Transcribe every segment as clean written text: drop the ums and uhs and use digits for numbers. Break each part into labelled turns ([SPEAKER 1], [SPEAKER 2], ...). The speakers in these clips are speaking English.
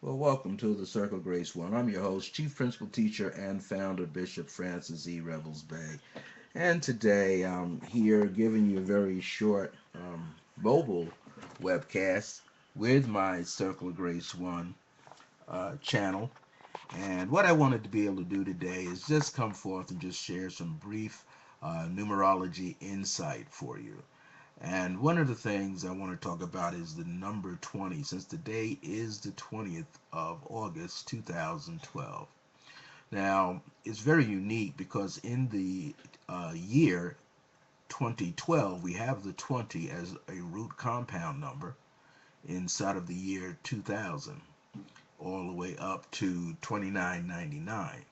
[SPEAKER 1] Well, welcome to the Circle of Grace One. I'm your host, Chief Principal Teacher and Founder, Bishop Francis E. Revels-Bey. And today I'm here giving you a very short mobile webcast with my Circle of Grace One channel. And what I wanted to be able to do today is just come forth and just share some brief numerology insight for you. And one of the things I want to talk about is the number 20, since today is the 20th of August 2012. Now, it's very unique because in the year 2012, we have the 20 as a root compound number inside of the year 2000, all the way up to 2999.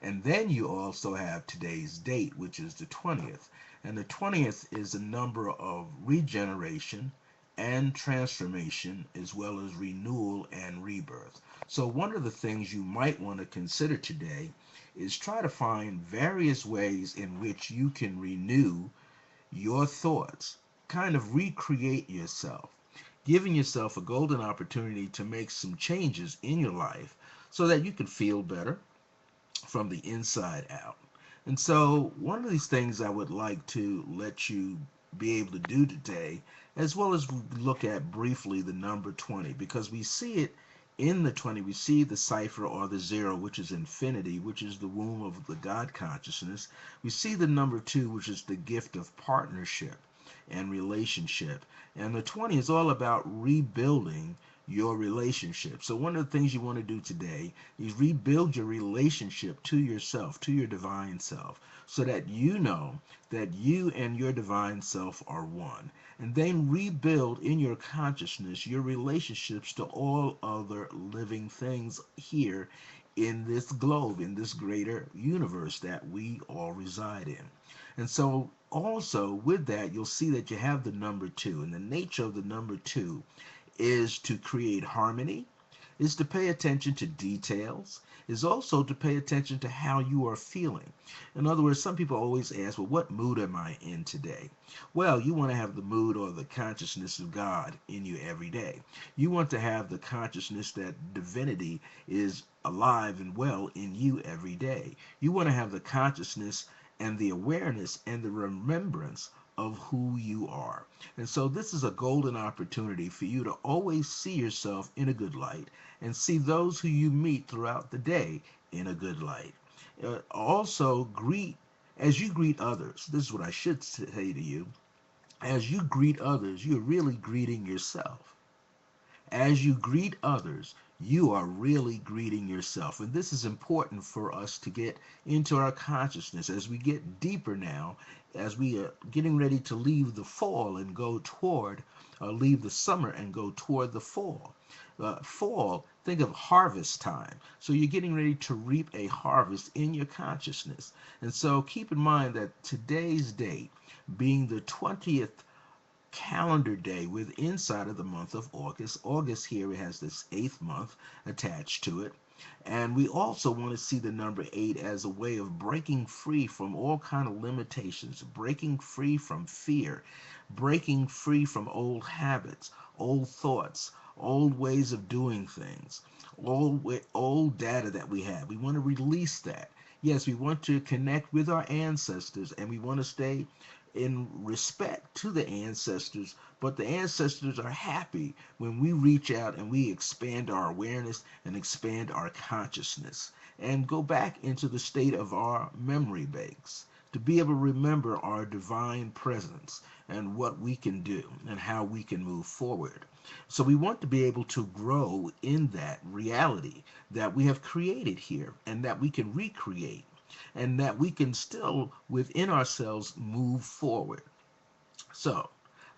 [SPEAKER 1] And then you also have today's date, which is the 20th. And the 20th is a number of regeneration and transformation, as well as renewal and rebirth. So, one of the things you might want to consider today is try to find various ways in which you can renew your thoughts, kind of recreate yourself, giving yourself a golden opportunity to make some changes in your life so that you can feel better from the inside out. And so, one of these things I would like to let you be able to do today, as well as look at briefly the number 20, because we see it in the 20, we see the cipher or the zero, which is infinity, which is the womb of the God consciousness. We see the number 2, which is the gift of partnership and relationship. And the 20 is all about rebuilding your relationship. So, one of the things you want to do today is rebuild your relationship to yourself, to your divine self, so that you know that you and your divine self are one. And then rebuild in your consciousness your relationships to all other living things here in this globe, in this greater universe that we all reside in. And so, also with that, you'll see that you have the number 2, and the nature of the number 2 is to create harmony, is to pay attention to details, is also to pay attention to how you are feeling. In other words, some people always ask, well, what mood am I in today? Well, you want to have the mood or the consciousness of God in you every day. You want to have the consciousness that divinity is alive and well in you every day. You want to have the consciousness and the awareness and the remembrance of who you are. And so this is a golden opportunity for you to always see yourself in a good light and see those who you meet throughout the day in a good light. Also, as you greet others, this is what I should say to you. As you greet others, you're really greeting yourself. As you greet others, you are really greeting yourself. And this is important for us to get into our consciousness as we get deeper now, as we are getting ready to leave the fall and go toward, leave the summer and go toward the fall. Fall, think of harvest time. So you're getting ready to reap a harvest in your consciousness. And so keep in mind that today's date, being the 20th calendar day with inside of the month of August. August here it has this 8th month attached to it. And we also want to see the number 8 as a way of breaking free from all kind of limitations, breaking free from fear, breaking free from old habits, old thoughts, old ways of doing things, old data that we have. We want to release that. Yes, we want to connect with our ancestors and we want to stay in respect to the ancestors, but the ancestors are happy when we reach out and we expand our awareness and expand our consciousness and go back into the state of our memory banks to be able to remember our divine presence and what we can do and how we can move forward. So we want to be able to grow in that reality that we have created here and that we can recreate and that we can still within ourselves move forward. So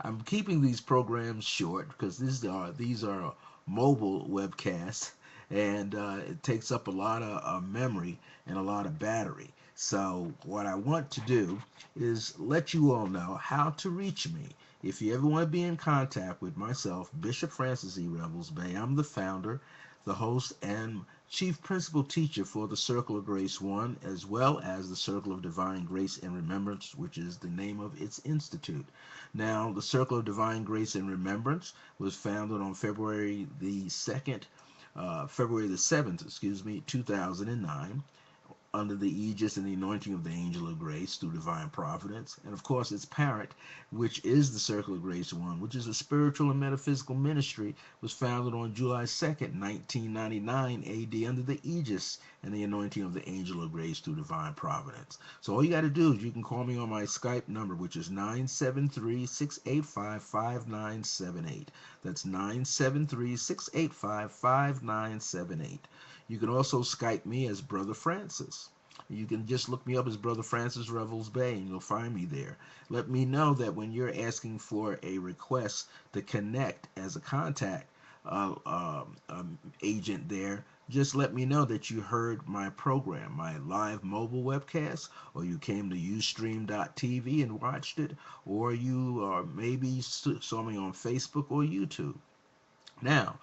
[SPEAKER 1] I'm keeping these programs short because these are mobile webcasts and it takes up a lot of memory and a lot of battery. So what I want to do is let you all know how to reach me. If you ever want to be in contact with myself, Bishop Francis E. Revels-Bey, I'm the founder, the host, and chief principal teacher for the Circle of Grace 1, as well as the Circle of Divine Grace and Remembrance, which is the name of its institute. Now, the Circle of Divine Grace and Remembrance was founded on February the 2nd, February the 7th, 2009, under the aegis and the anointing of the angel of grace through divine providence. And of course, its parent, which is the Circle of Grace One, which is a spiritual and metaphysical ministry, was founded on July 2nd, 1999 AD, under the aegis and the anointing of the angel of grace through divine providence. So all you got to do is you can call me on my Skype number, which is 973-685-5978. That's 973-685-5978. You can also Skype me as Brother Francis. You can just look me up as Brother Francis Revels-Bey, and you'll find me there. Let me know that when you're asking for a request to connect as a contact agent there, just let me know that you heard my program, my live mobile webcast, or you came to Ustream.tv and watched it, or you maybe saw me on Facebook or YouTube. Now,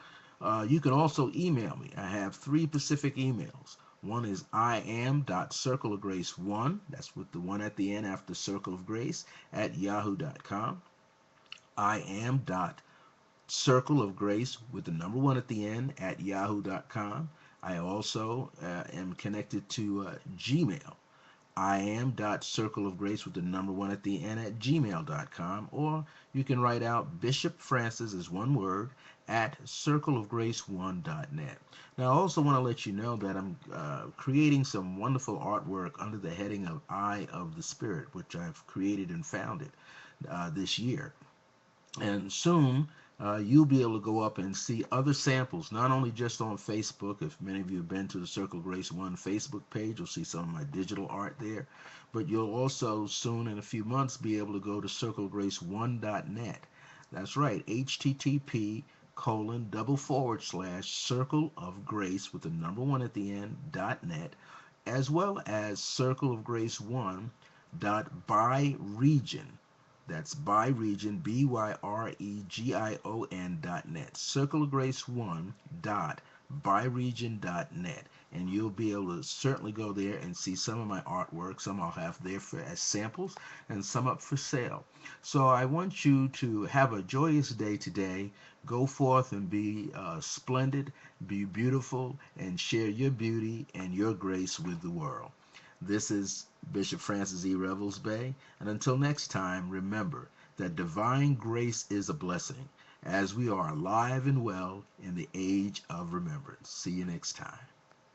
[SPEAKER 1] you can also email me. I have 3 specific emails. One is iam.circleofgrace1, that's with the 1 at the end after Circle of Grace, at yahoo.com. iam.circleofgrace with the number 1 at the end at yahoo.com. I also am connected to Gmail. iam.circleofgrace with the number 1 at the end at gmail.com, or you can write out Bishop Francis as one word at circleofgrace1.net. Now, I also want to let you know that I'm creating some wonderful artwork under the heading of Eye of the Spirit, which I've created and founded this year. And soon you'll be able to go up and see other samples, not only just on Facebook. If many of you have been to the Circle of Grace 1 Facebook page, you'll see some of my digital art there. But you'll also soon, in a few months, be able to go to circleofgrace1.net. That's right, http://circle of grace with the number 1 at the end .net, as well as Circle of Grace 1 by region. That's by region, BYREGION.net. Circle of Grace 1 byregion.net, and you'll be able to certainly go there and see some of my artwork. Some I'll have there as samples, and some up for sale. So I want you to have a joyous day today. Go forth and be splendid, be beautiful, and share your beauty and your grace with the world. This is Bishop Francis E. Revels-Bey, and until next time, remember that divine grace is a blessing, as we are alive and well in the age of remembrance. See you next time.